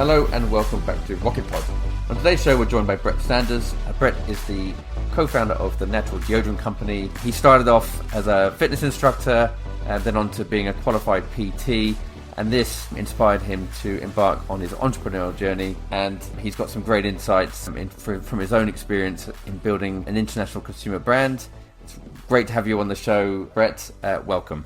Hello and welcome back to Rocket Pod. On today's show, we're joined by Brett Sanders. Brett is the co-founder of the Natural Deodorant Company. He started off as a fitness instructor and then on to being a qualified PT. And this inspired him to embark on his entrepreneurial journey. And he's got some great insights from his own experience in building an international consumer brand. It's great to have you on the show, Brett. Welcome.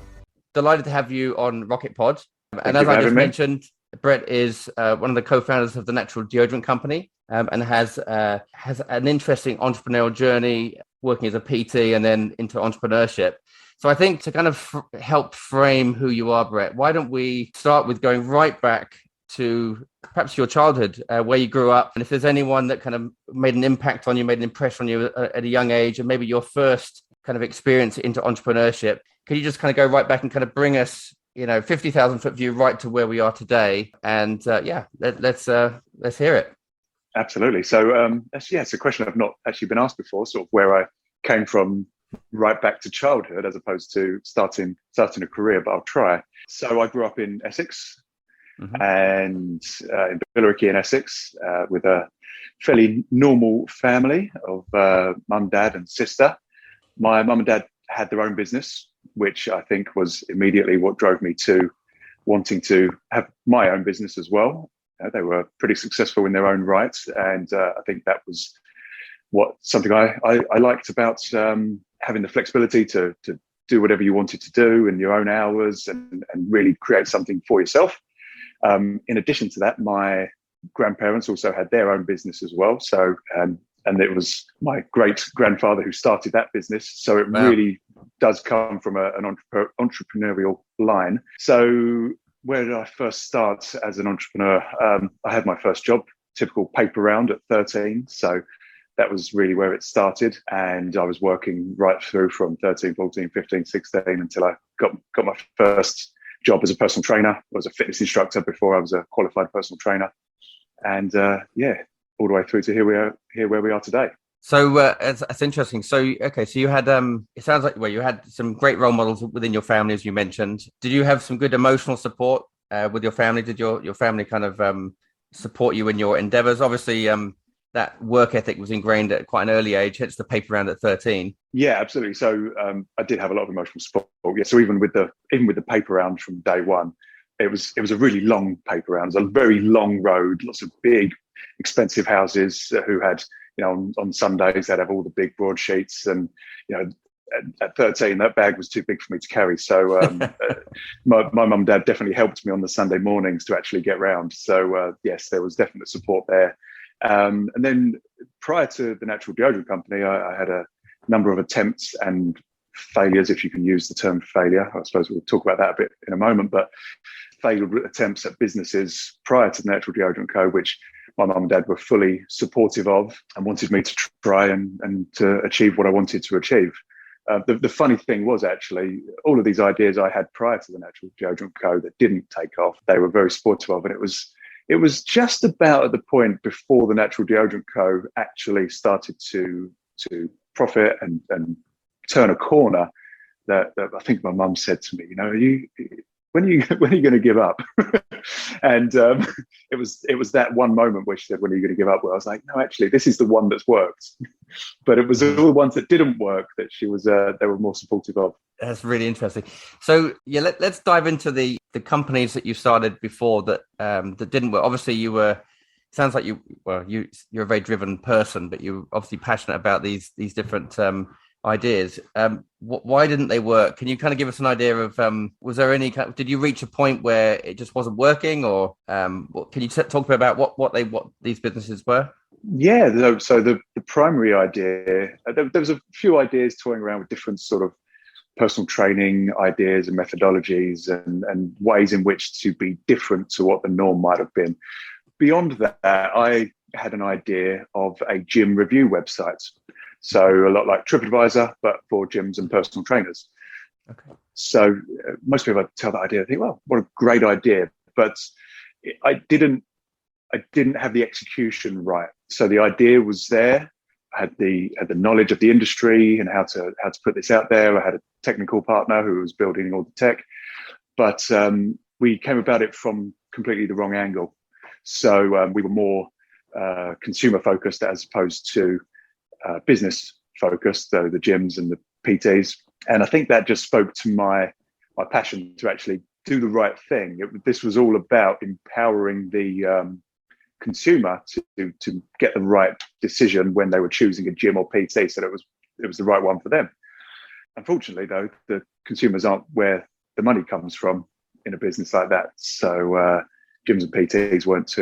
Delighted to have you on Rocket Pod. And as I just mentioned, Brett is one of the co-founders of the Natural Deodorant Company and has an interesting entrepreneurial journey working as a PT and then into entrepreneurship. So I think to kind of help frame who you are, Brett, why don't we start with going right back to perhaps your childhood, where you grew up, and if there's anyone that kind of made an impact on you, made an impression on you at a young age, and maybe your first kind of experience into entrepreneurship. Could you just kind of go right back and kind of bring us 50,000 foot view right to where we are today. And let's hear it. Absolutely. So it's a question I've not actually been asked before, sort of where I came from right back to childhood as opposed to starting a career, but I'll try. So I grew up in Essex and in Billericay in Essex with a fairly normal family of mum, dad and sister. My mum and dad had their own business, which I think was immediately what drove me to wanting to have my own business as well. They were pretty successful in their own right. And I think that was something I liked about having the flexibility to do whatever you wanted to do in your own hours and really create something for yourself. In addition to that, my grandparents also had their own business as well. So, and it was my great grandfather who started that business. So it really does come from an entrepreneurial line. So where did I first start as an entrepreneur? I had my first job, typical paper round at 13. So that was really where it started. And I was working right through from 13, 14, 15, 16 until I got my first job as a personal trainer. I was a fitness instructor before I was a qualified personal trainer. And all the way through to here where we are today. So that's interesting. So you had it sounds like you had some great role models within your family, as you mentioned. Did you have some good emotional support with your family? Did your family kind of support you in your endeavors? Obviously, that work ethic was ingrained at quite an early age, hence the paper round at 13. Yeah, absolutely. So I did have a lot of emotional support. Yeah. So even with the paper round from day one, it was a really long paper round. It was a very long road, lots of big, expensive houses who had, on Sundays they'd have all the big broadsheets, and at 13 that bag was too big for me to carry. So my mum and dad definitely helped me on the Sunday mornings to actually get round. So yes, there was definite support there. And then prior to the Natural Deodorant Company, I had a number of attempts and failures, if you can use the term failure. I suppose we'll talk about that a bit in a moment, but failed attempts at businesses prior to the Natural Deodorant Co, which my mum and dad were fully supportive of and wanted me to try and to achieve what I wanted to achieve. The funny thing was actually all of these ideas I had prior to the Natural Deodorant Co that didn't take off, they were very supportive of, and it was just about at the point before the Natural Deodorant Co actually started to profit and turn a corner that I think my mum said to me, when are you going to give up? And it was that one moment where she said, when are you going to give up? Where I was like, no, actually, this is the one that's worked. But it was all the ones that didn't work that they were more supportive of. That's really interesting. So let's dive into the companies that you started before that didn't work. Obviously, sounds like you're a very driven person, but you're obviously passionate about these different ideas. Why didn't they work? Can you kind of give us an idea of was there any did you reach a point where it just wasn't working, or can you talk about what these businesses were? Yeah, so the primary idea, there was a few ideas toying around with different sort of personal training ideas and methodologies and ways in which to be different to what the norm might have been. Beyond that, I had an idea of a gym review website. So a lot like TripAdvisor, but for gyms and personal trainers. Okay. So most people I tell that idea, I think, well, what a great idea. But I didn't have the execution right. So the idea was there. I had the knowledge of the industry and how to put this out there. I had a technical partner who was building all the tech, but we came about it from completely the wrong angle. So we were more consumer focused as opposed to business focused, so the gyms and the PTs. And I think that just spoke to my passion to actually do the right thing. This was all about empowering the consumer to get the right decision when they were choosing a gym or PT, so that it was the right one for them. Unfortunately, though, the consumers aren't where the money comes from in a business like that. So gyms and PTs weren't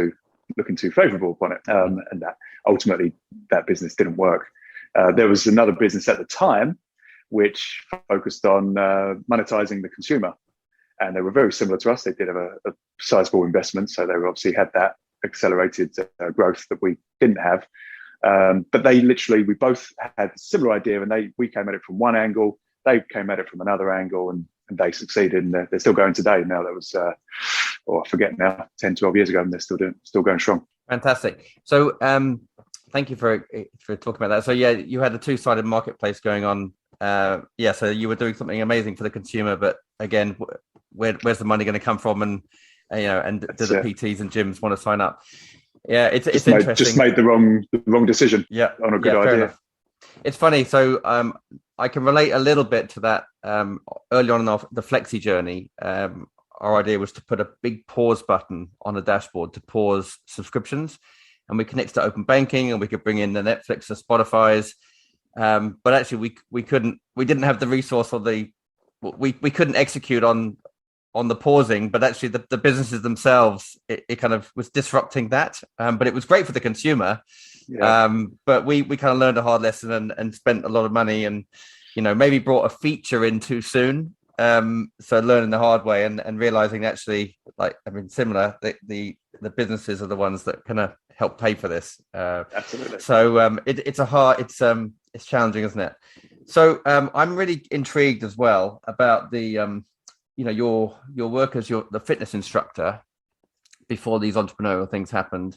looking too favourable upon it, and that ultimately that business didn't work. There was another business at the time which focused on monetizing the consumer, and they were very similar to us. They did have a sizable investment, so they obviously had that accelerated growth that we didn't have. But we both had a similar idea, and we came at it from one angle. They came at it from another angle, and they succeeded, and they're still going today. Now that was, I forget now, 10, 12 years ago, and they're still going strong. Fantastic. So thank you for talking about that. So yeah, you had a two-sided marketplace going on. So you were doing something amazing for the consumer, but again, where's the money going to come from? And do the PTs and gyms want to sign up? Yeah, it's interesting. Just made the wrong decision. Yeah, on a good idea. Enough. It's funny. So I can relate a little bit to that. Early on in the Flexi journey, our idea was to put a big pause button on the dashboard to pause subscriptions, and we connect to open banking, and we could bring in the Netflix, the Spotify's. But actually, we didn't have the resource or we couldn't execute on the pausing. But actually, the businesses themselves, it kind of was disrupting that. But it was great for the consumer. Yeah. But we kind of learned a hard lesson and spent a lot of money, and maybe brought a feature in too soon. So learning the hard way and realizing actually, similar, the businesses are the ones that kind of help pay for this. Absolutely. So it's challenging, isn't it? So I'm really intrigued as well about the your work as the fitness instructor before these entrepreneurial things happened,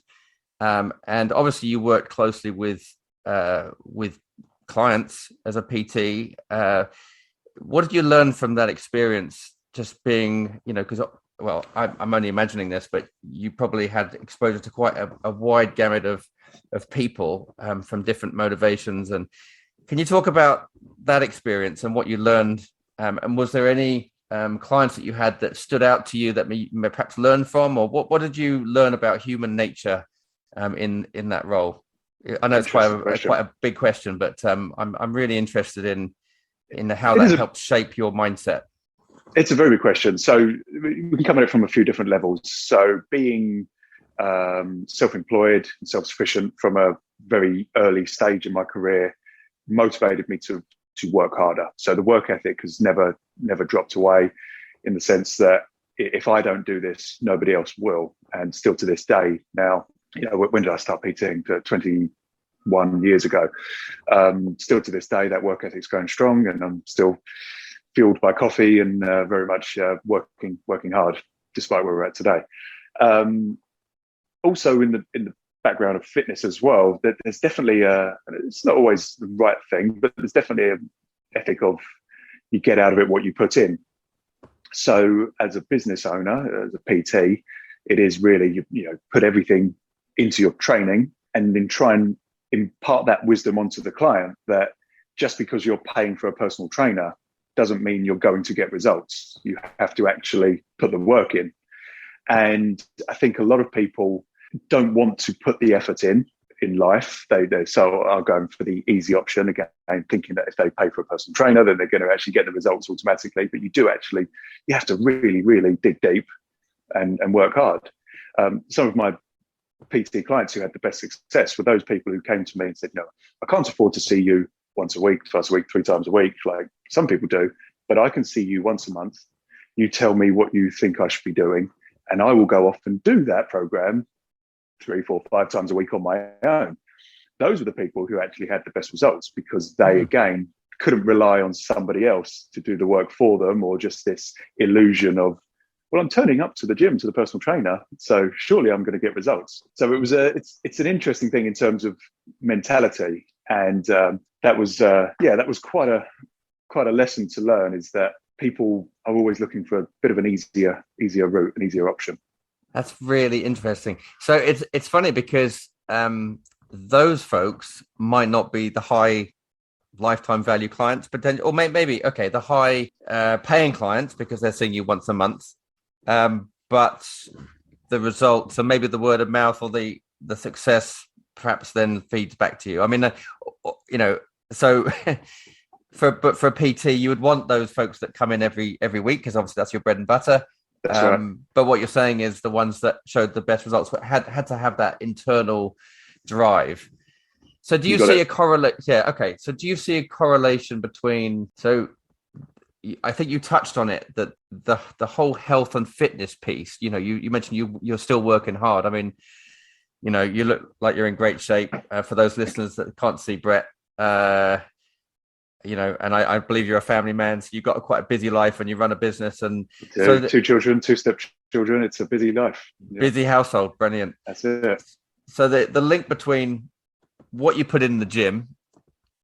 and obviously you worked closely with clients as a PT. What did you learn from that experience? Just being, because I'm only imagining this, but you probably had exposure to quite a wide gamut of people from different motivations. And can you talk about that experience and what you learned? And was there any clients that you had that stood out to you that you may perhaps learn from, or what did you learn about human nature in that role? I know it's quite a big question, but I'm really interested in how that helped shape your mindset. It's a very good question. So we can come at it from a few different levels. So being self-employed and self-sufficient from a very early stage in my career motivated me to work harder. So the work ethic has never dropped away, in the sense that if I don't do this, nobody else will. And still to this day now, when did I start PTing? 21 years ago. Still to this day, that work ethic's going strong, and I'm still fueled by coffee and very much working hard, despite where we're at today. Also in the background of fitness as well, that there's definitely it's not always the right thing, but there's definitely an ethic of you get out of it what you put in. So as a business owner, as a PT, it is really you put everything into your training, and then try and impart that wisdom onto the client, that just because you're paying for a personal trainer doesn't mean you're going to get results. You have to actually put the work in. And I think a lot of people don't want to put the effort in life. They so are going for the easy option, again, thinking that if they pay for a personal trainer, then they're going to actually get the results automatically. But you have to really, really dig deep and work hard. Some of my PT clients who had the best success were those people who came to me and said, no, I can't afford to see you once a week, twice a week, 3 times a week, like some people do, but I can see you once a month. You tell me what you think I should be doing, and I will go off and do that program 3, 4, 5 times a week on my own. Those were the people who actually had the best results, because they, again, couldn't rely on somebody else to do the work for them, or just this illusion of, well, I'm turning up to the gym, to the personal trainer, so surely I'm going to get results. So it was it's an interesting thing in terms of mentality, and that was quite a lesson to learn, is that people are always looking for a bit of an easier route, an easier option. That's really interesting. So it's funny because those folks might not be the high lifetime value clients, potentially, or maybe okay, the high paying clients because they're seeing you once a month. But the results, and maybe the word of mouth or the success, perhaps then feeds back to you. I mean, so for a PT, you would want those folks that come in every week because obviously that's your bread and butter. That's right. But what you're saying is the ones that showed the best results had to have that internal drive. So do you see a correlation? Yeah. Okay. So do you see a correlation between? So I think you touched on it, that the whole health and fitness piece. You mentioned you're still working hard. I mean, you look like you're in great shape. For those listeners that can't see Brett, and I believe you're a family man, so you've got quite a busy life and you run a business. And two children, two stepchildren. It's a busy life. Yeah. Busy household. Brilliant. That's it. So the link between what you put in the gym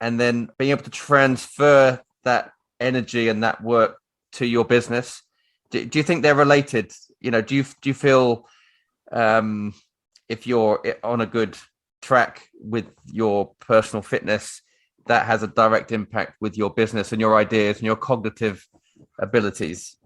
and then being able to transfer that energy and that work to your business, do you think they're related? Do you feel if you're on a good track with your personal fitness, that has a direct impact with your business and your ideas and your cognitive abilities?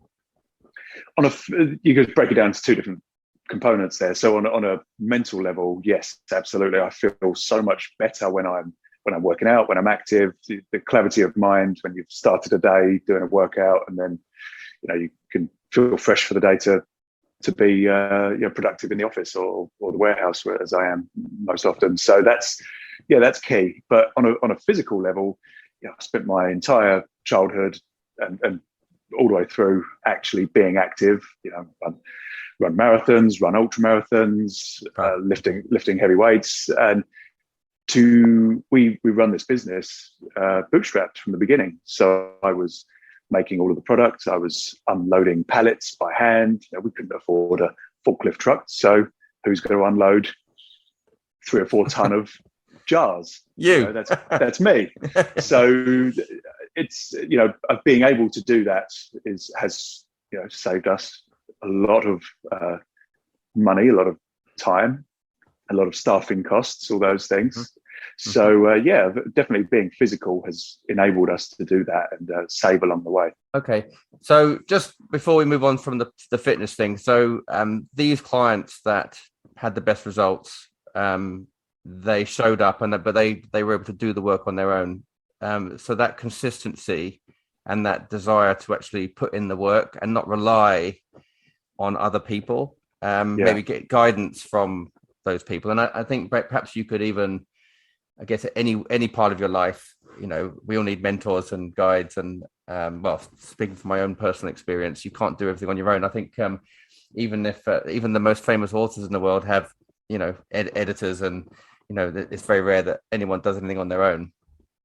You could break it down to two different components there. So on a mental level, yes, absolutely. I feel so much better when I'm working out, when I'm active. The clarity of mind when you've started a day doing a workout, and then you can feel fresh for the day to be productive in the office or the warehouse, as I am most often. So that's key. But on a physical level, I spent my entire childhood and all the way through actually being active. Run marathons, run ultra marathons, lifting heavy weights, and we run this business bootstrapped from the beginning. So I was making all of the products. I was unloading pallets by hand. We couldn't afford a forklift truck, so who's going to unload 3 or 4 ton of jars? That's me. So it's being able to do that has saved us a lot of money, a lot of time, a lot of staffing costs, all those things. Mm-hmm. So definitely being physical has enabled us to do that and save along the way. Okay, so just before we move on from the fitness thing, so these clients that had the best results, they showed up but they were able to do the work on their own. So that consistency and that desire to actually put in the work and not rely on other people, maybe get guidance from those people. And I think perhaps you could even, I guess, at any part of your life, we all need mentors and guides. And speaking from my own personal experience, you can't do everything on your own. I think even the most famous authors in the world have editors, and it's very rare that anyone does anything on their own.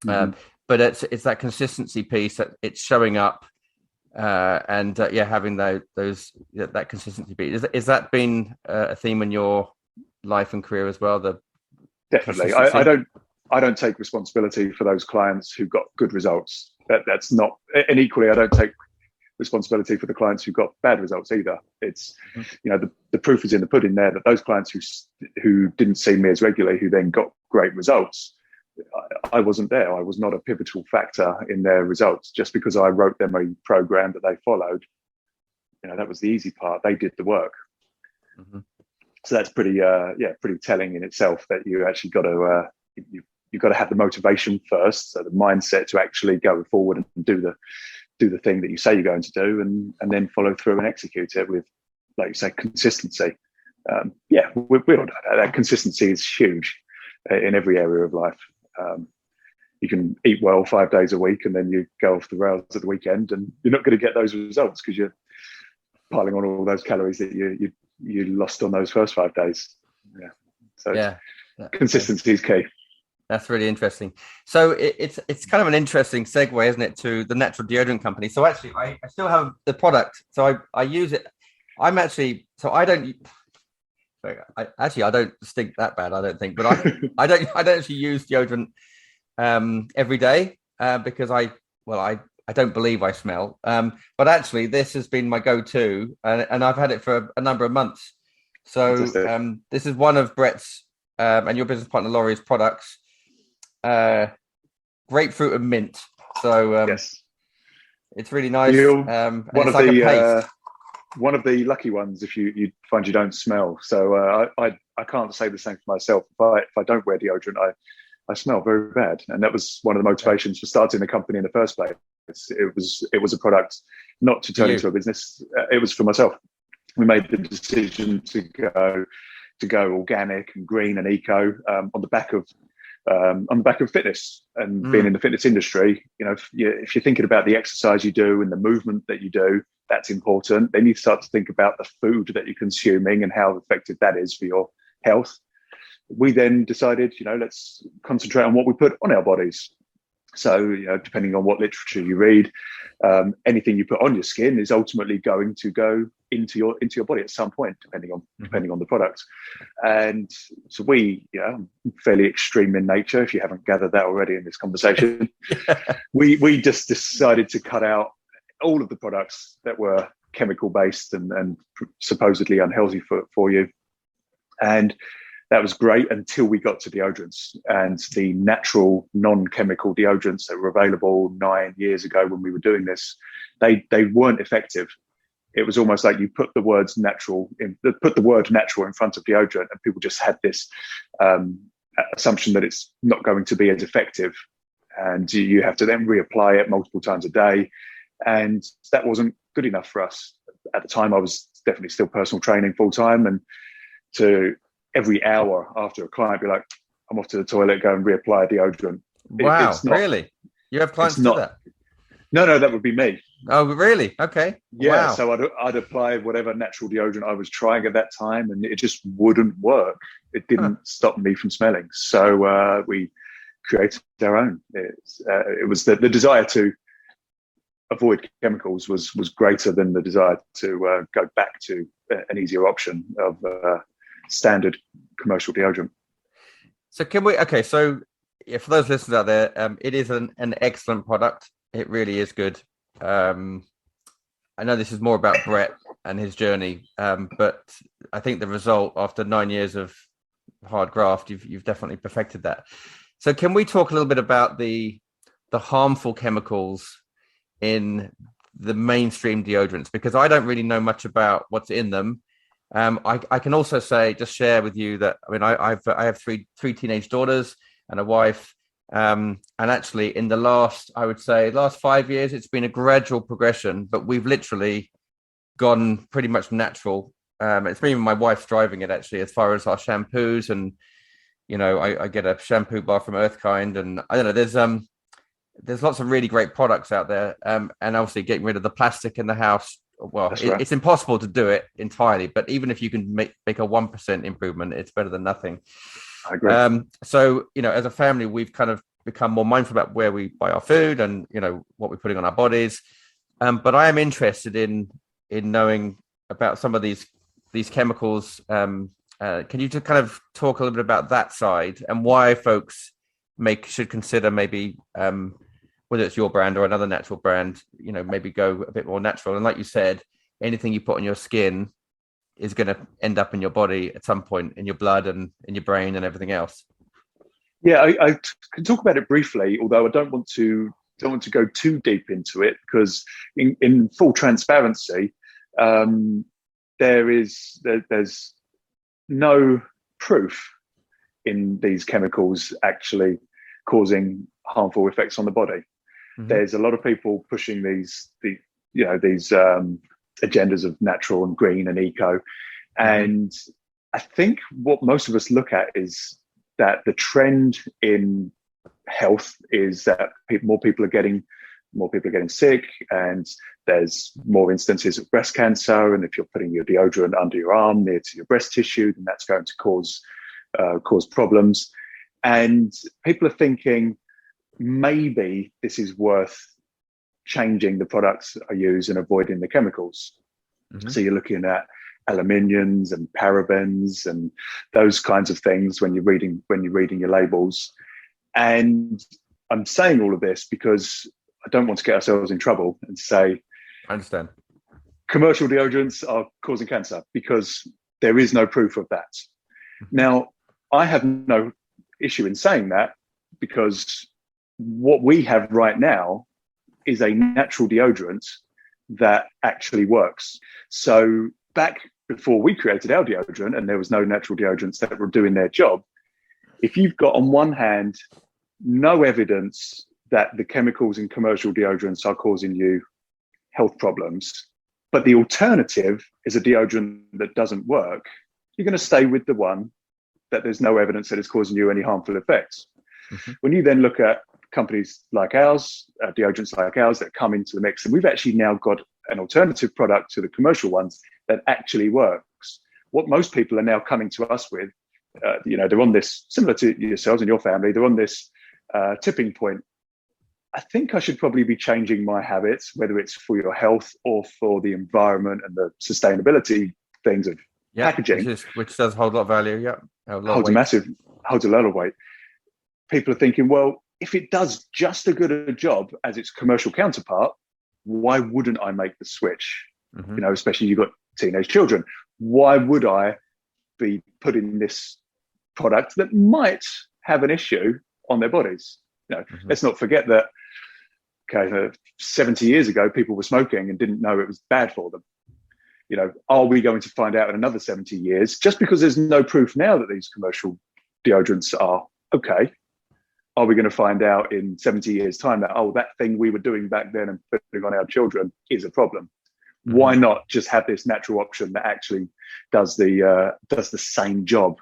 Mm-hmm. But it's that consistency piece, that it's showing up and having that consistency piece. Is that been a theme in your life and career as well? Definitely. I don't take responsibility for those clients who got good results. That's not, and equally I don't take responsibility for the clients who got bad results either. It's the proof is in the pudding there, that those clients who didn't see me as regularly, who then got great results, I wasn't there. I was not a pivotal factor in their results. Just because I wrote them a program that they followed, that was the easy part. They did the work. Mm-hmm. So that's pretty telling in itself, that you actually got to you've got to have the motivation first, so the mindset to actually go forward and do the thing that you say you're going to do, and then follow through and execute it with, like you say, consistency. We all know that consistency is huge in every area of life. You can eat well 5 days a week and then you go off the rails at the weekend, and you're not going to get those results because you're piling on all those calories that you lost on those first 5 days. Consistency is key. That's really interesting. So it's kind of an interesting segue, isn't it, to the Natural Deodorant Company? So actually, I still have the product, so I use it. I don't stink that bad, I don't think, but I don't actually use deodorant every day because I don't believe I smell. But actually, this has been my go-to, and I've had it for a number of months. Fantastic. So this is one of Brett's and your business partner Laurie's products, grapefruit and mint. So Yes. it's really nice. You're And one it's of like a the paste. one of the lucky ones if you find you don't smell. So I can't say the same for myself. If I don't wear deodorant, I smell very bad, and that was one of the motivations for starting the company in the first place. It was a product not to turn into a business. It was for myself. We made the decision to go organic and green and eco on the back of fitness and being in the fitness industry. If you're thinking about the exercise you do and the movement that you do, that's important. Then you start to think about the food that you're consuming and how effective that is for your health. We then decided, let's concentrate on what we put on our bodies. So, depending on what literature you read, anything you put on your skin is ultimately going to go into your body at some point, depending on the product. And so we, fairly extreme in nature, if you haven't gathered that already in this conversation, we just decided to cut out all of the products that were chemical based and supposedly unhealthy for you. And that was great until we got to deodorants and the natural non-chemical deodorants that were available 9 years ago when we were doing this. They weren't effective. It was almost like you put the word natural in front of deodorant, and people just had this assumption that it's not going to be as effective, and you have to then reapply it multiple times a day, and that wasn't good enough for us. At the time, I was definitely still personal training full time, and to every hour after a client be like, I'm off to the toilet, go and reapply deodorant. Wow, it's not, really? You have clients do that? No, that would be me. Oh, really? Okay. Yeah, wow. so I'd apply whatever natural deodorant I was trying at that time, and it just wouldn't work. It didn't stop me from smelling. So we created our own. It was the desire to avoid chemicals was greater than the desire to go back to an easier option of standard commercial deodorant. So can we? Okay, so for those listeners out there, it is an excellent product. It really is good. I know this is more about Brett and his journey, but I think the result after 9 years of hard graft, you've definitely perfected that. So can we talk a little bit about the harmful chemicals in the mainstream deodorants? Because I don't really know much about what's in them. I can also share with you that I have three teenage daughters and a wife, and actually in the last 5 years it's been a gradual progression, but we've literally gone pretty much natural. It's me and my wife's driving it actually, as far as our shampoos, and I get a shampoo bar from Earthkind, and I don't know, there's lots of really great products out there, and obviously getting rid of the plastic in the house. Well, right. It's impossible to do it entirely, but even if you can make a 1% improvement, it's better than nothing. I agree. So, as a family, we've kind of become more mindful about where we buy our food and, what we're putting on our bodies. But I am interested in knowing about some of these chemicals. Can you just kind of talk a little bit about that side and why folks should consider maybe, whether it's your brand or another natural brand, maybe go a bit more natural. And like you said, anything you put on your skin is going to end up in your body at some point, in your blood and in your brain and everything else. Yeah, I can talk about it briefly, although I don't want to go too deep into it, because in full transparency, there's no proof in these chemicals actually causing harmful effects on the body. Mm-hmm. There's a lot of people pushing these agendas of natural and green and eco, and I think what most of us look at is that the trend in health is that more people are getting sick, and there's more instances of breast cancer. And if you're putting your deodorant under your arm near to your breast tissue, then that's going to cause problems. And people are thinking, maybe this is worth changing the products I use and avoiding the chemicals. Mm-hmm. So you're looking at aluminiums and parabens and those kinds of things when you're reading your labels. And I'm saying all of this because I don't want to get ourselves in trouble and say, I understand, commercial deodorants are causing cancer, because there is no proof of that. Now, I have no issue in saying that, because what we have right now is a natural deodorant that actually works. So back before we created our deodorant and there was no natural deodorants that were doing their job, if you've got on one hand no evidence that the chemicals in commercial deodorants are causing you health problems, but the alternative is a deodorant that doesn't work, you're going to stay with the one that there's no evidence that it's causing you any harmful effects. When you then look at companies like ours, deodorants like ours that come into the mix, and we've actually now got an alternative product to the commercial ones that actually works. What most people are now coming to us with, they're on this, similar to yourselves and your family, they're on this tipping point. I think I should probably be changing my habits, whether it's for your health or for the environment and the sustainability things of packaging. Which does hold a lot of value. Yeah. Holds a lot of weight. People are thinking, well, if it does just as good a job as its commercial counterpart, why wouldn't I make the switch? Especially you've got teenage children. Why would I be putting this product that might have an issue on their bodies? Let's not forget that 70 years ago, people were smoking and didn't know it was bad for them. Are we going to find out in another 70 years, just because there's no proof now that these commercial deodorants are okay? Are we going to find out in 70 years' time that, that thing we were doing back then and putting on our children is a problem? Why not just have this natural option that actually does the same job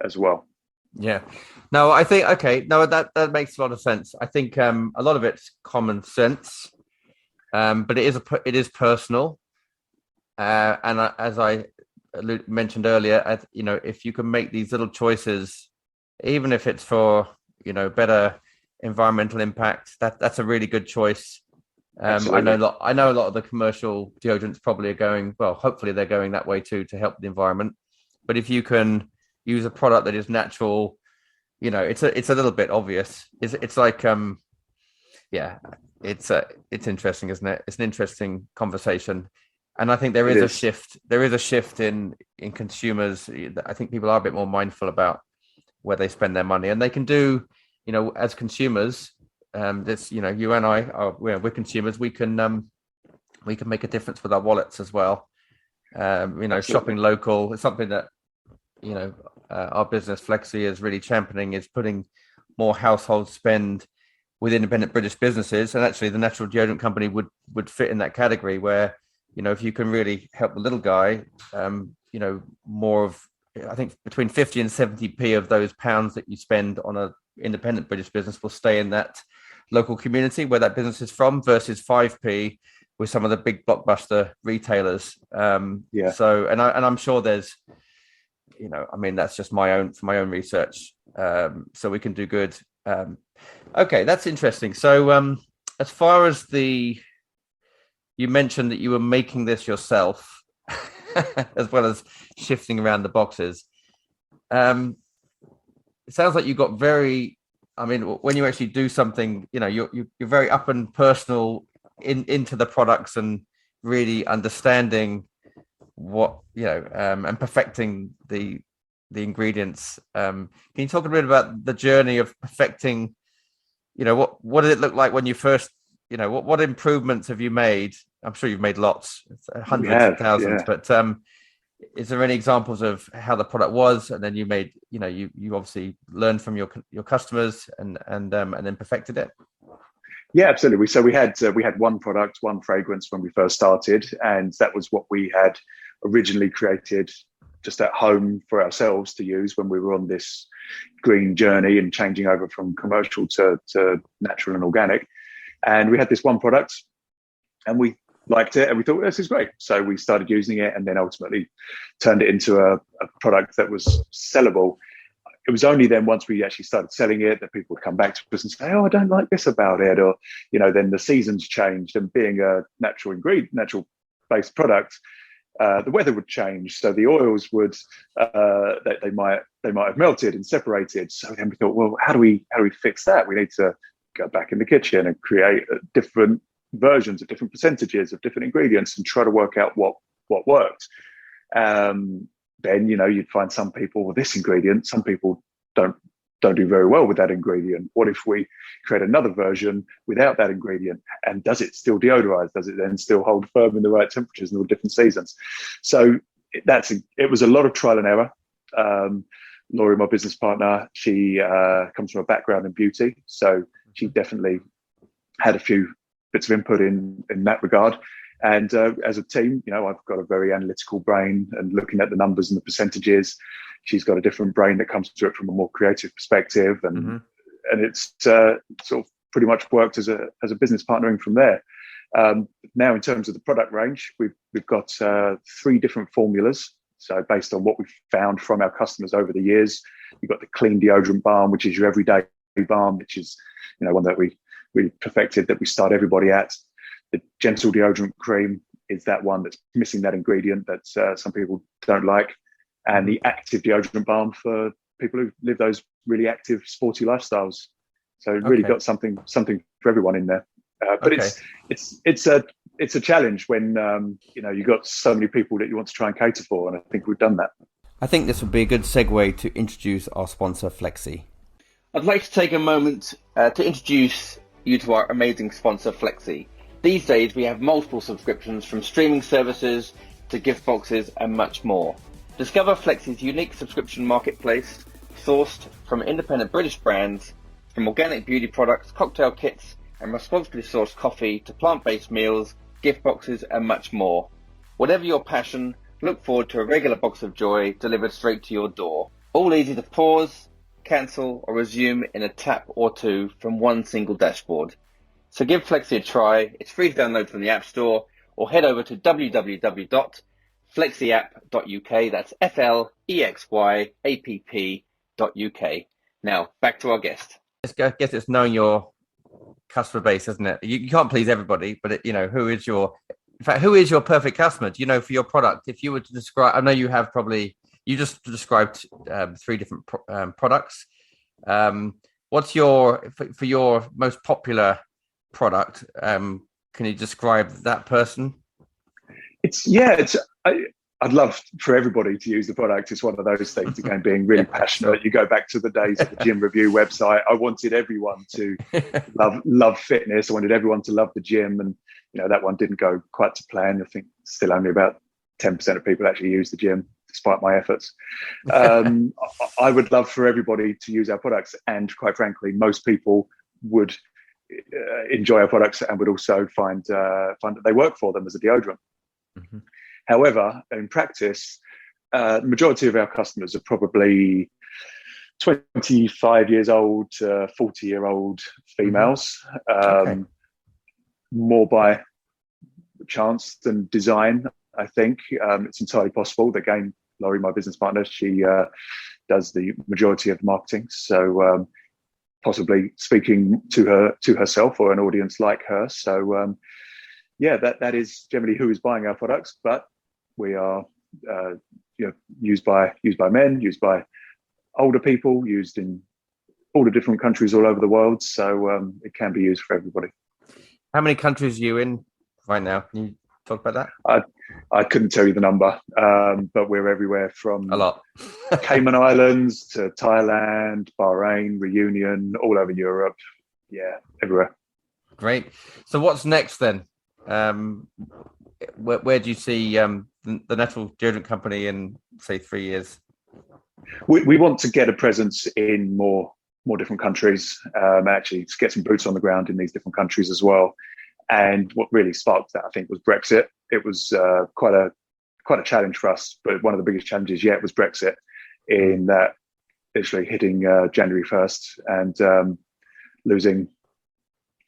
as well? Yeah. No, I think, that makes a lot of sense. I think a lot of it's common sense, but it is personal. And as I mentioned earlier, if you can make these little choices, even if it's for, better environmental impact, that's a really good choice. I know a lot of the commercial deodorants probably are going, well, hopefully they're going that way too, to help the environment. But if you can use a product that is natural, it's a little bit obvious. It's like, it's interesting, isn't it? It's an interesting conversation. And I think there is a shift. There is a shift in consumers. I think people are a bit more mindful about where they spend their money, and they can do, as consumers, you and I are, we're consumers. We can make a difference with our wallets as well. Shopping local is something that, our business Flexi is really championing, is putting more household spend with independent British businesses. And actually the Natural Deodorant Company would fit in that category where, if you can really help the little guy, more of, I think between 50 and 70p of those pounds that you spend on a independent British business will stay in that local community where that business is from, versus 5p with some of the big blockbuster retailers. So, and I'm sure there's, that's just from my own research. So we can do good. Okay, that's interesting. So as far as you mentioned that you were making this yourself, as well as shifting around the boxes. It sounds like you got very, when you actually do something, you're very up and personal into the products and really understanding what, and perfecting the ingredients. Can you talk a bit about the journey of perfecting, what did it look like when you first, what improvements have you made? I'm sure you've made lots, hundreds of thousands, but is there any examples of how the product was, and then you made, you obviously learned from your customers and then perfected it? Yeah, absolutely. So we had one product, one fragrance when we first started, and that was what we had originally created just at home for ourselves to use when we were on this green journey and changing over from commercial to natural and organic. And we had this one product, and we liked it, and we thought, this is great. So we started using it, and then ultimately turned it into a product that was sellable. It was only then, once we actually started selling it, that people would come back to us and say, I don't like this about it. Or, then the seasons changed, and being a natural based product, the weather would change. So the oils would, they might have melted and separated. So then we thought, well, how do we fix that? We need to go back in the kitchen and create different versions of different percentages of different ingredients and try to work out what worked. then, you'd find some people with this ingredient, some people don't do very well with that ingredient. What if we create another version without that ingredient? And does it still deodorize? Does it then still hold firm in the right temperatures in all different seasons? So it was a lot of trial and error. Laurie, my business partner, she comes from a background in beauty, so she definitely had a few bits of input in that regard. And as a team, I've got a very analytical brain, and looking at the numbers and the percentages. She's got a different brain that comes to it from a more creative perspective, and it's sort of pretty much worked as a business partnering from there. Now, in terms of the product range, we've got 3 different formulas. So based on what we've found from our customers over the years, you've got the clean deodorant balm, which is your everyday balm, which is one that we perfected, that we start everybody at. The gentle deodorant cream is that one that's missing that ingredient that some people don't like. And the active deodorant balm for people who live those really active, sporty lifestyles. So really got something for everyone in there. But it's a challenge when you've got so many people that you want to try and cater for, and I think we've done that. I think this would be a good segue to introduce our sponsor, Flexi. I'd like to take a moment to introduce you to our amazing sponsor, Flexi. These days we have multiple subscriptions, from streaming services to gift boxes and much more. Discover Flexi's unique subscription marketplace, sourced from independent British brands, from organic beauty products, cocktail kits, and responsibly sourced coffee to plant-based meals, gift boxes, and much more. Whatever your passion, look forward to a regular box of joy delivered straight to your door. All easy to pause, cancel, or resume in a tap or two from one single dashboard. So give Flexi a try. It's free to download from the App Store, or head over to www.flexyapp.uk. That's FLEXYAPP.uk. Now, back to our guest. I guess it's knowing your customer base, isn't it? You can't please everybody, but who is your perfect customer? For your product, if you were to describe, I know you just described 3 different products. What's for your most popular product? Can you describe that person? I'd love for everybody to use the product. It's one of those things, again, being really passionate. Sure. You go back to the days of the gym review website. I wanted everyone to love fitness. I wanted everyone to love the gym. And, that one didn't go quite to plan. I think still only about 10% of people actually use the gym, despite my efforts. I would love for everybody to use our products. And quite frankly, most people would enjoy our products and would also find that they work for them as a deodorant. Mm-hmm. However, in practice, the majority of our customers are probably 25 years old to 40-year-old females, more by chance than design, I think. It's entirely possible. Again, Laurie, my business partner, she does the majority of marketing. So possibly speaking to herself or an audience like her. So that is generally who is buying our products, but we are used by men, used by older people, used in all the different countries all over the world. So it can be used for everybody. How many countries are you in right now? Can you talk about that? I couldn't tell you the number, but we're everywhere from a lot. Cayman Islands to Thailand, Bahrain, Reunion, all over Europe. Yeah, everywhere. Great. So what's next then? Where do you see the Natural Deodorant Company in, say, 3 years? We want to get a presence in more different countries, actually to get some boots on the ground in these different countries as well. And what really sparked that, I think, was Brexit. It was quite a challenge for us, but one of the biggest challenges yet was Brexit, in that literally hitting January 1st and losing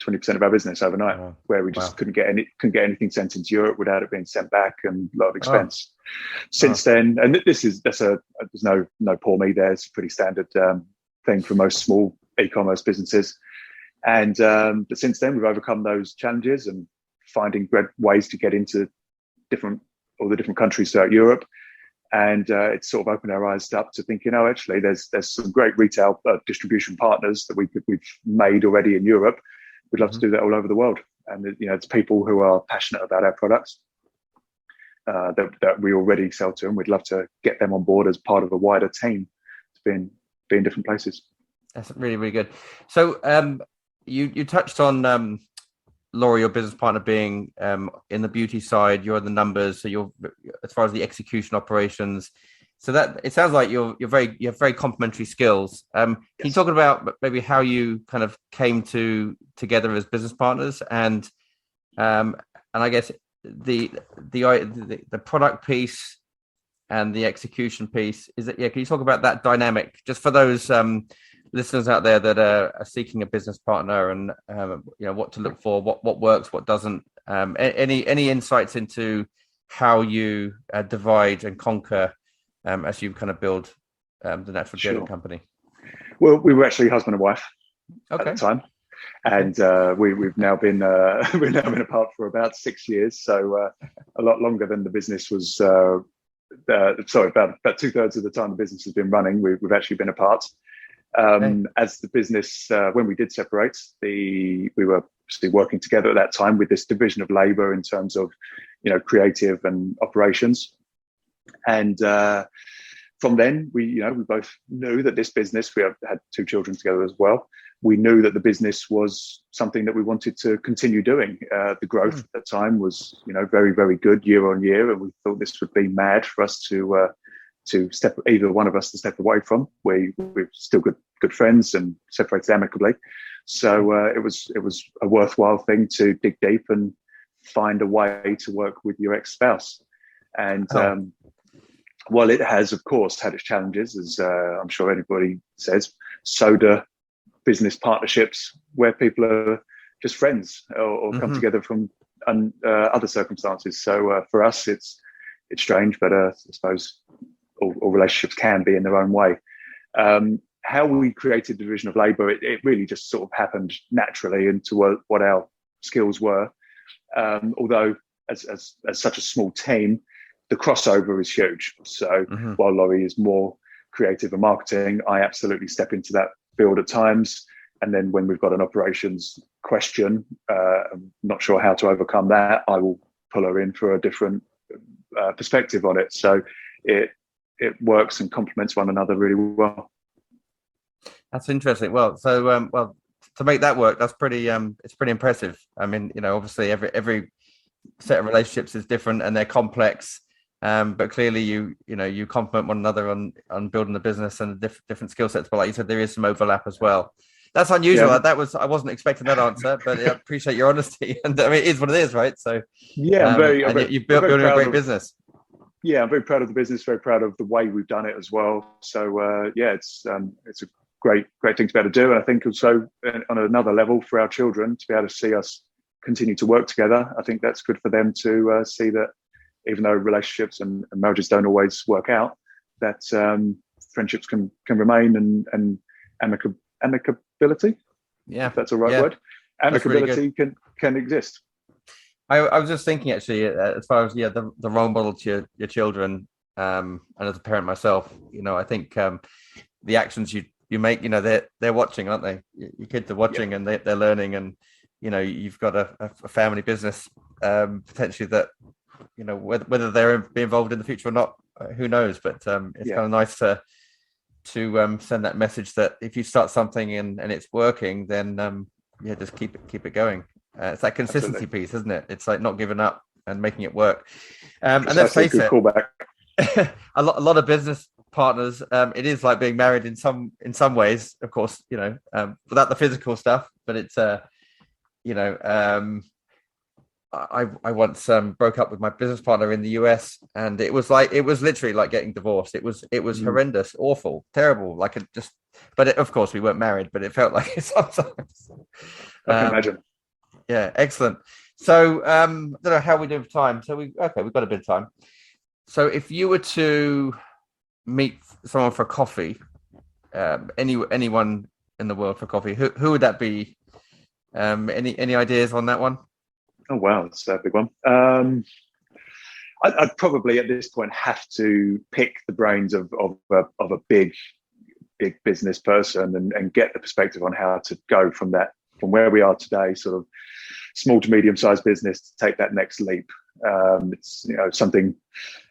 20% of our business overnight, where we just couldn't get anything sent into Europe without it being sent back, and a lot of expense. Since then, and there's no poor me there. It's a pretty standard thing for most small e-commerce businesses. And but since then, we've overcome those challenges and finding ways to get into all the different countries throughout Europe. And it's sort of opened our eyes up to thinking, actually, there's some great retail distribution partners that we've made already in Europe. We'd love to do that all over the world. And it's people who are passionate about our products. that we already sell to, and we'd love to get them on board as part of a wider team to be in different places. That's really, really good. So you touched on Laurie, your business partner, being in the beauty side. You're in the numbers, so you're as far as the execution operations. So that it sounds like you have very complementary skills. Can you talk about maybe how you kind of came together as business partners, and I guess the product piece and the execution piece, is it? Yeah, can you talk about that dynamic just for those listeners out there that are seeking a business partner, and what to look for, what works, what doesn't? Any insights into how you divide and conquer as you kind of build the Natural Deodorant Company? Well, we were actually husband and wife at the time, and we've now been apart for about 6 years, so a lot longer than the business was. About 2/3 of the time the business has been running, we've actually been apart. As the business, when we did separate, we were still working together at that time with this division of labor in terms of, creative and operations. And from then, we both knew that this business, we had 2 children together as well. We knew that the business was something that we wanted to continue doing. The growth at the time was, very, very good year on year, and we thought this would be mad for us to step, either one of us to step away from. We're still good friends and separated amicably. So it was a worthwhile thing to dig deep and find a way to work with your ex-spouse. And while it has, of course, had its challenges, as I'm sure anybody says, so do business partnerships where people are just friends or come together from other circumstances. So for us, it's strange, but I suppose all relationships can be in their own way. How we created the division of labour, it really just sort of happened naturally into what our skills were. Although as such a small team, the crossover is huge. So while Laurie is more creative and marketing, I absolutely step into that field at times. And then when we've got an operations question, I'm not sure how to overcome that, I will pull her in for a different perspective on it. So it works and complements one another really well. That's interesting. Well, so to make that work, that's pretty it's pretty impressive. I mean, obviously every set of relationships is different and they're complex. But clearly you complement one another on building the business and different skill sets. But like you said, there is some overlap as well. That's unusual. Yeah. I wasn't expecting that answer, but I appreciate your honesty. And I mean, it is what it is, right? So you've built a great business. Yeah, I'm very proud of the business. Very proud of the way we've done it as well. So it's a great thing to be able to do. And I think also on another level for our children to be able to see us continue to work together. I think that's good for them to see that even though relationships and marriages don't always work out, that friendships can remain and amicability. Yeah, if that's a right word. Amicability really can exist. I was just thinking actually, as far as the role model to your children, and as a parent myself, I think the actions you make, they're watching, aren't they? Your kids are watching and they're learning, and you've got a family business potentially that whether they'll be involved in the future or not, who knows? But it's kind of nice to send that message that if you start something and it's working, then just keep it going. It's that consistency piece, isn't it? It's like not giving up and making it work. And let's face it, a lot of business partners, it is like being married in some ways, of course, without the physical stuff. But it's I once broke up with my business partner in the US, and it was literally like getting divorced. It was horrendous, awful, terrible. But of course we weren't married, but it felt like it sometimes. I can imagine. Yeah, excellent. So I don't know how we do with time. So we've got a bit of time. So if you were to meet someone for coffee, anyone in the world for coffee, who would that be? Any ideas on that one? Oh wow, that's a big one. I'd probably at this point have to pick the brains of a big business person and get the perspective on how to go from where we are today, sort of small to medium sized business, to take that next leap. It's something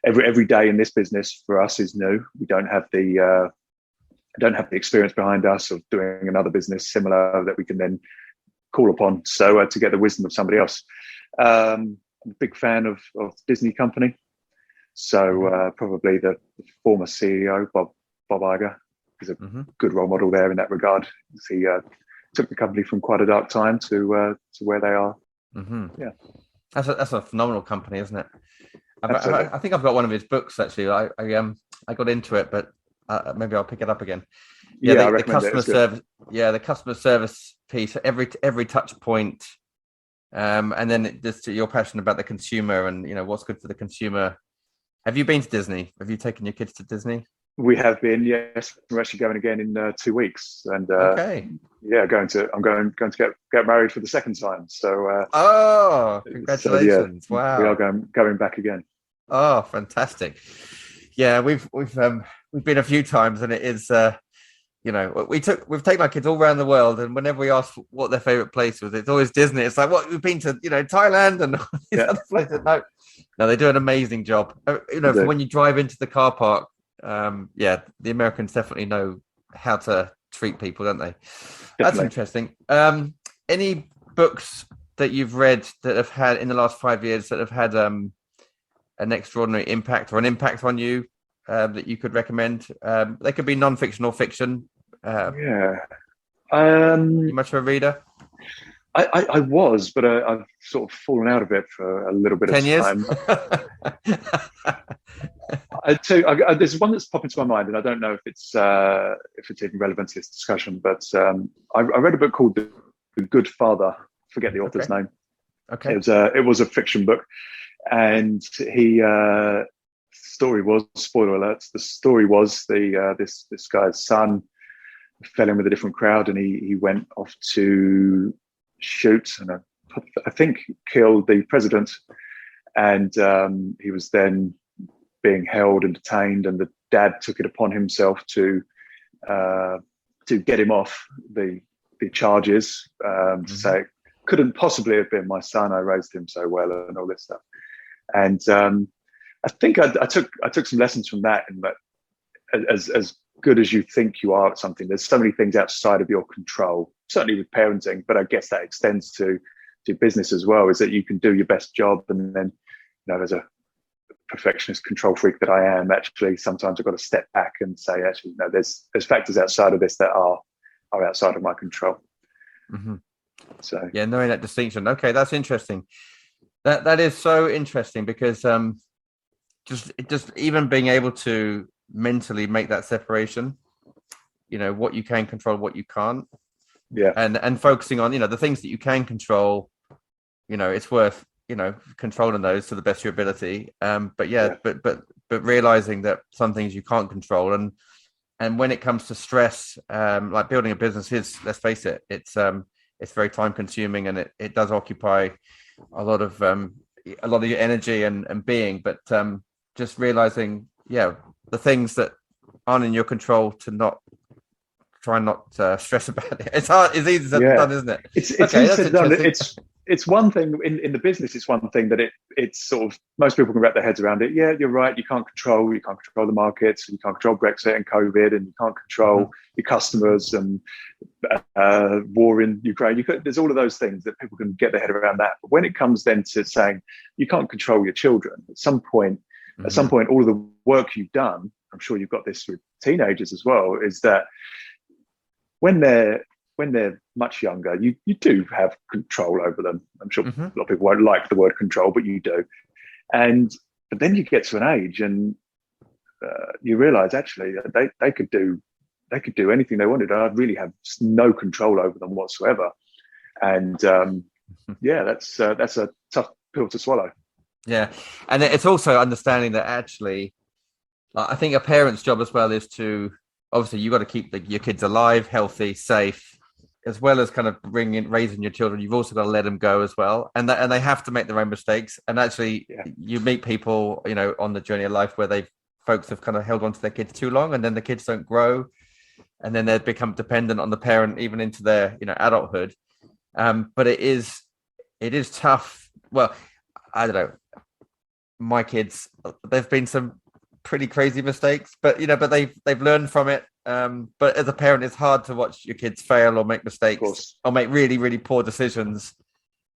every day in this business for us is new. We don't have the experience behind us of doing another business similar that we can then call upon. So to get the wisdom of somebody else. I'm a big fan of Disney Company. So probably the former CEO, Bob Iger, is a good role model there in that regard. He took the company from quite a dark time to where they are. Yeah, that's a phenomenal company, isn't it? Absolutely. I think I've got one of his books actually. I got into it, but maybe I'll pick it up again. Yeah, the customer service. Yeah, the customer service piece, every touch point, and then just your passion about the consumer and what's good for the consumer. Have you been to Disney? Have you taken your kids to Disney? We have been, yes. We're actually going again in 2 weeks, and okay. Yeah, I'm going to get married for the second time. So congratulations! So, wow, we are going back again. Oh, fantastic! Yeah, we've been a few times, and it is we've taken our kids all around the world, and whenever we ask what their favorite place was, it's always Disney. It's like, what, we've been to Thailand and all these other places. No, they do an amazing job. When you drive into the car park, the Americans definitely know how to treat people, don't they? That's interesting. Any books that you've read that have had in the last 5 years that have had an extraordinary impact or an impact on you that you could recommend? They could be non-fiction or fiction. You much of a reader? I was, but I've sort of fallen out of it for a little bit 10 years? Time. There's one that's popped into my mind, and I don't know if it's even relevant to this discussion. But I read a book called The Good Father. Forget the author's name. Okay. It was a fiction book, and story was, spoiler alert, the story was this guy's son fell in with a different crowd, and he went off to shoot and I think killed the president, and he was then being held and detained, and the dad took it upon himself to get him off the charges, to say, couldn't possibly have been my son, I raised him so well, and all this stuff. And I think I took some lessons from that, in that as good as you think you are at something, there's so many things outside of your control, certainly with parenting, but I guess that extends to business as well, is that you can do your best job, and then as a perfectionist control freak that I am, actually sometimes I've got to step back and say, actually, no, there's factors outside of this that are outside of my control. So knowing that distinction. Okay, that's interesting. That is so interesting, because just even being able to mentally make that separation, what you can control, what you can't, and focusing on the things that you can control, it's worth controlling those to the best of your ability, but realizing that some things you can't control, and when it comes to stress, like building a business is, let's face it, it's very time consuming, and it does occupy a lot of your energy and being, but just realizing the things that aren't in your control, to try not stress about it. It's hard. It's easy said than done, isn't it? It's easy said than done. It's one thing in the business. It's one thing that it's sort of, most people can wrap their heads around it. Yeah, you're right. You can't control the markets. You can't control Brexit and COVID, and you can't control your customers and war in Ukraine. There's all of those things that people can get their head around that. But when it comes then to saying you can't control your children, at some point, all of the work you've done, I'm sure you've got this with teenagers as well, is that when they're much younger, you do have control over them. I'm sure a lot of people won't like the word control, but you do. But then you get to an age, and you realise actually they could do anything they wanted. I'd really have no control over them whatsoever. And that's a tough pill to swallow. Yeah, and it's also understanding that actually, I think a parent's job as well is to, obviously, you've got to keep your kids alive, healthy, safe, as well as kind of raising your children. You've also got to let them go as well, and they have to make their own mistakes. And actually, you meet people, on the journey of life where folks have kind of held on to their kids too long, and then the kids don't grow, and then they become dependent on the parent even into their adulthood. But it is tough. Well, I don't know. my kids, there've been some pretty crazy mistakes, but but they've learned from it. But as a parent, it's hard to watch your kids fail or make mistakes or make really, really poor decisions.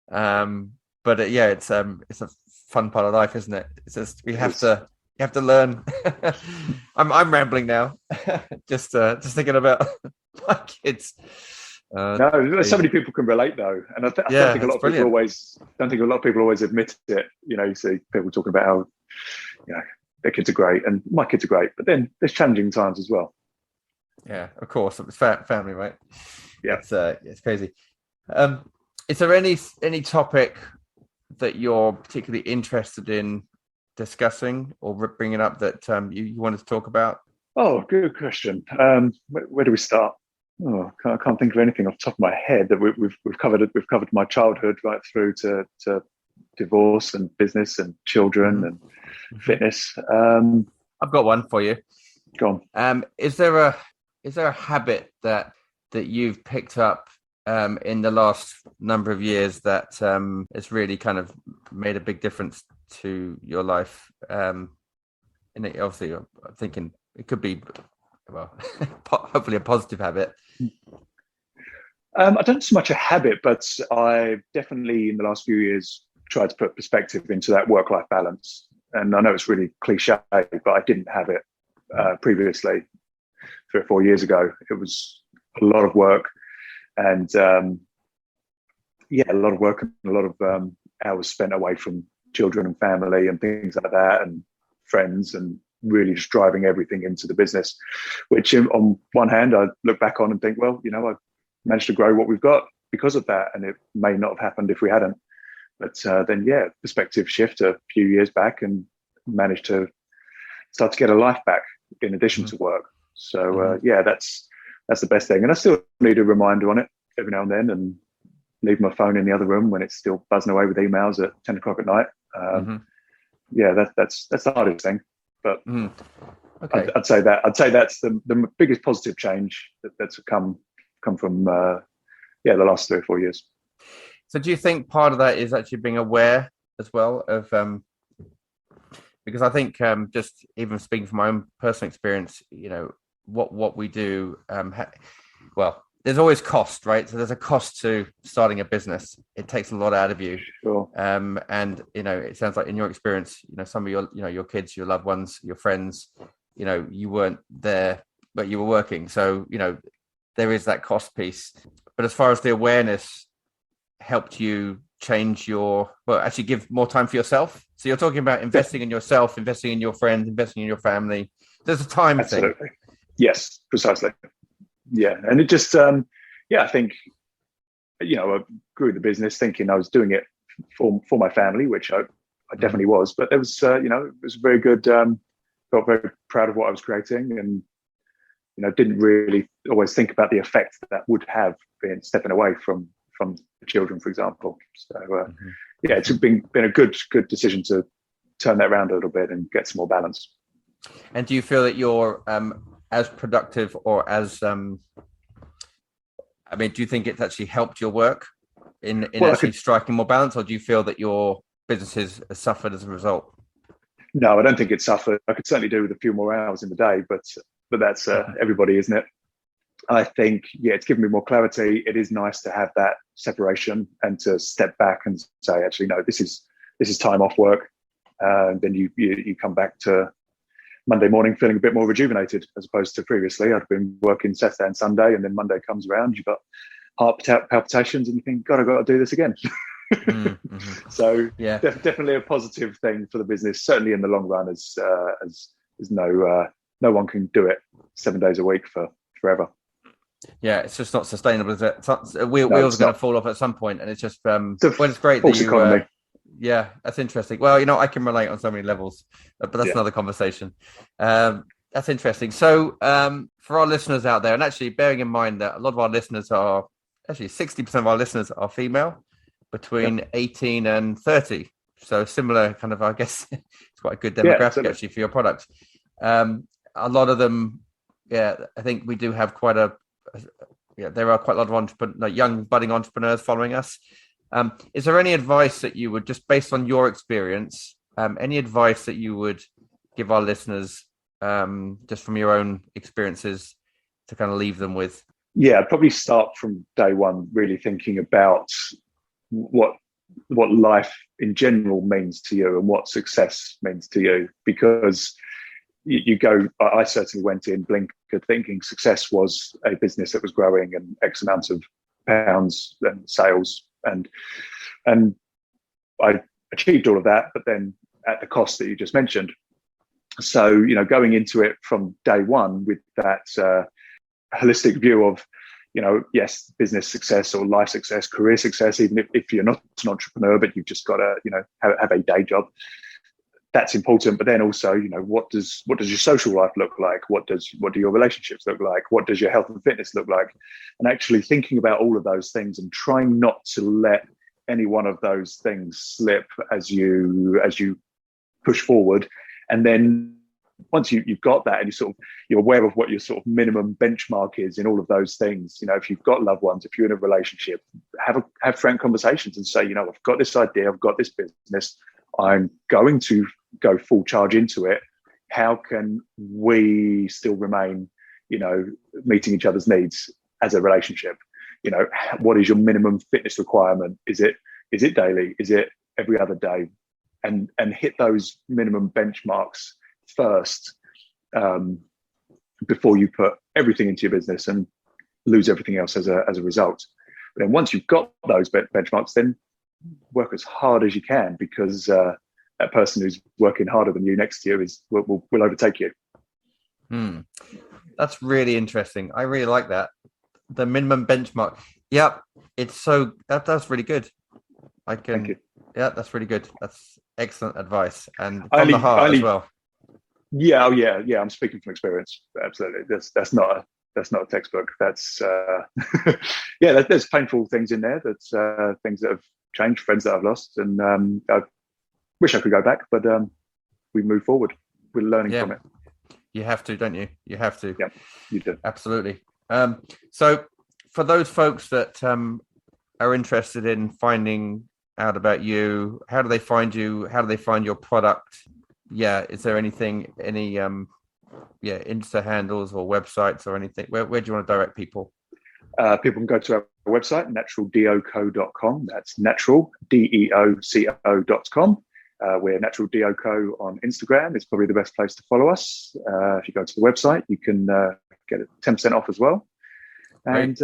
But it's a fun part of life, isn't it? It's just you have to learn. I'm rambling now, just thinking about my kids. No, so many people can relate though, and I don't think a lot of people always admit it. You see people talking about how their kids are great and my kids are great, but then there's challenging times as well. Yeah, of course, it's family, right? Yeah, it's crazy. Is there any topic that you're particularly interested in discussing or bringing up that you wanted to talk about? Oh, good question. Where do we start? Oh, I can't think of anything off the top of my head that we've covered. We've covered my childhood right through to divorce and business and children and fitness. I've got one for you. Go on. Is there a habit that you've picked up in the last number of years that has really kind of made a big difference to your life? And obviously, I'm thinking it could be, hopefully a positive habit. I don't so much a habit, but I definitely in the last few years tried to put perspective into that work-life balance. And I know it's really cliche, but I didn't have it previously. 3 or 4 years ago, it was a lot of work, and a lot of work and a lot of hours spent away from children and family and things like that, and friends, and really just driving everything into the business. Which, on one hand, I look back on and think, well, I've managed to grow what we've got because of that, and it may not have happened if we hadn't. But then, perspective shift a few years back, and managed to start to get a life back in addition to work. So that's the best thing. And I still need a reminder on it every now and then, and leave my phone in the other room when it's still buzzing away with emails at 10 o'clock at night. That's the hardest thing. But okay. I'd say that's the biggest positive change that's come from the last 3 or 4 years. So do you think part of that is actually being aware as well of because I think just even speaking from my own personal experience, what we do, there's always cost, right? So there's a cost to starting a business. It takes a lot out of you. Sure. And it sounds like in your experience, some of your kids, your loved ones, your friends, you weren't there, but you were working. So, there is that cost piece. But as far as the awareness helped you change actually give more time for yourself. So you're talking about investing in yourself, investing in your friends, investing in your family. There's a time Absolutely. thing. Yes, precisely. Yeah. And it just, I think, I grew the business thinking I was doing it for my family, which I definitely was. But there was, it was very good. Felt very proud of what I was creating, and, didn't really always think about the effect that would have been stepping away from the children, for example. So, it's been a good decision to turn that around a little bit and get some more balance. And do you feel that you're as productive or as do you think it's actually helped your work in striking more balance, or do you feel that your businesses has suffered as a result? No, I don't think it suffered. I could certainly do with a few more hours in the day, but that's everybody, isn't it? I think, it's given me more clarity. It is nice to have that separation and to step back and say, actually, no, this is time off work. Then you come back to Monday morning feeling a bit more rejuvenated, as opposed to previously. I'd been working Saturday and Sunday, and then Monday comes around, you've got heart palpitations, and you think, God, I've got to do this again. So definitely a positive thing for the business, certainly in the long run, as no one can do it 7 days a week for forever. Yeah, it's just not sustainable, is it? Wheels are going to fall off at some point, and it's just it's great that you economy. Yeah, that's interesting. Well, I can relate on so many levels, but that's another conversation. That's interesting. So for our listeners out there, and actually bearing in mind that a lot of our listeners are, actually 60% of our listeners are female, between 18 and 30. So similar kind of, I guess, it's quite a good demographic actually for your products. A lot of them, I think we do have quite there are quite a lot of young budding entrepreneurs following us. Is there any advice that you would, just based on your experience, Any advice that you would give our listeners, just from your own experiences, to kind of leave them with? Yeah, I'd probably start from day one, really thinking about what life in general means to you and what success means to you. Because you go, I certainly went in blinkered thinking success was a business that was growing and X amount of pounds and sales, and I achieved all of that, but then at the cost that you just mentioned. So, going into it from day one with that holistic view of, yes, business success or life success, career success, even if you're not an entrepreneur, but you've just got to, have a day job. That's important. But then also, what does your social life look like? What do your relationships look like? What does your health and fitness look like? And actually thinking about all of those things and trying not to let any one of those things slip as you push forward. And then once you've got that and you're aware of what your sort of minimum benchmark is in all of those things, if you've got loved ones, if you're in a relationship, have frank conversations and say, I've got this idea, I've got this business, I'm going to go full charge into it. How can we still remain, meeting each other's needs as a relationship? What is your minimum fitness requirement? Is it daily? Is it every other day? And hit those minimum benchmarks first, before you put everything into your business and lose everything else as a result. But then once you've got those benchmarks, then work as hard as you can, because that person who's working harder than you next to you will overtake you. That's really interesting. I really like that. The minimum benchmark. Yep. That's really good. Thank you. Yeah, that's really good. That's excellent advice, and from the heart as well. Yeah, I'm speaking from experience. Absolutely. That's not a textbook. That's there's painful things in there. That's things that have changed, friends that I've lost, and I wish I could go back, but we move forward. We're learning from it. You have to, don't you? You have to. Yeah, you do. Absolutely. So for those folks that are interested in finding out about you, how do they find you? How do they find your product? Yeah. Is there any Insta handles or websites or anything? Where do you want to direct people? People can go to our website, naturaldeoco.com. That's natural, DEOCO.com. We're Natural Deo Co on Instagram. It's probably the best place to follow us. If you go to the website, you can get 10% off as well. And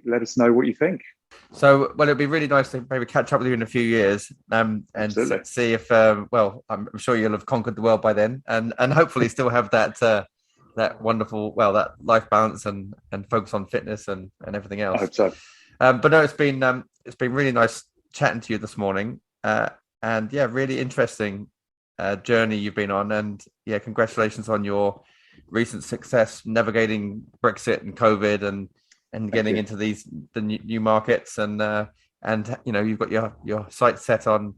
let us know what you think. So, it'd be really nice to maybe catch up with you in a few years, and see if, I'm sure you'll have conquered the world by then, and hopefully still have that wonderful, that life balance and focus on fitness and everything else. I hope so. But no, it's been really nice chatting to you this morning, and really interesting journey you've been on, and congratulations on your recent success navigating Brexit and COVID and getting into the new markets, and you've got your sights set on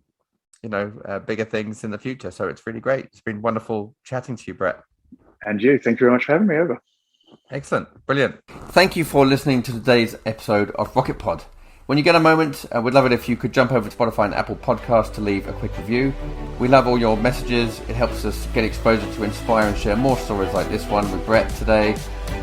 bigger things in the future. So it's really great. It's been wonderful chatting to you, Brett. And you, thank you very much for having me over. Excellent, brilliant. Thank you for listening to today's episode of Rocket Pod. When you get a moment, we'd love it if you could jump over to Spotify and Apple Podcasts to leave a quick review. We love all your messages. It helps us get exposure to inspire and share more stories like this one with Brett today.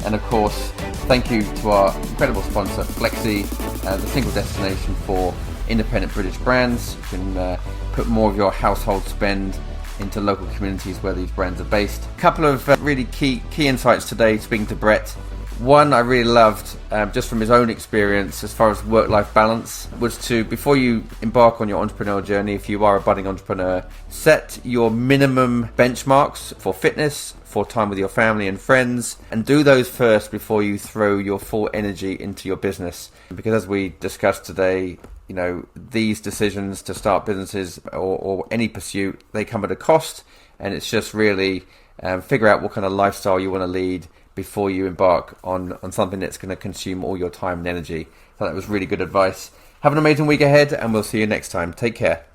And of course, thank you to our incredible sponsor, Flexi, the single destination for independent British brands. You can put more of your household spend into local communities where these brands are based. A couple of really key insights today speaking to Brett. One I really loved, just from his own experience as far as work-life balance, was to, before you embark on your entrepreneurial journey, if you are a budding entrepreneur, set your minimum benchmarks for fitness, for time with your family and friends, and do those first before you throw your full energy into your business. Because as we discussed today, these decisions to start businesses or any pursuit, they come at a cost, and it's just really figure out what kind of lifestyle you want to lead before you embark on something that's going to consume all your time and energy. So that was really good advice. Have an amazing week ahead, and we'll see you next time. Take care.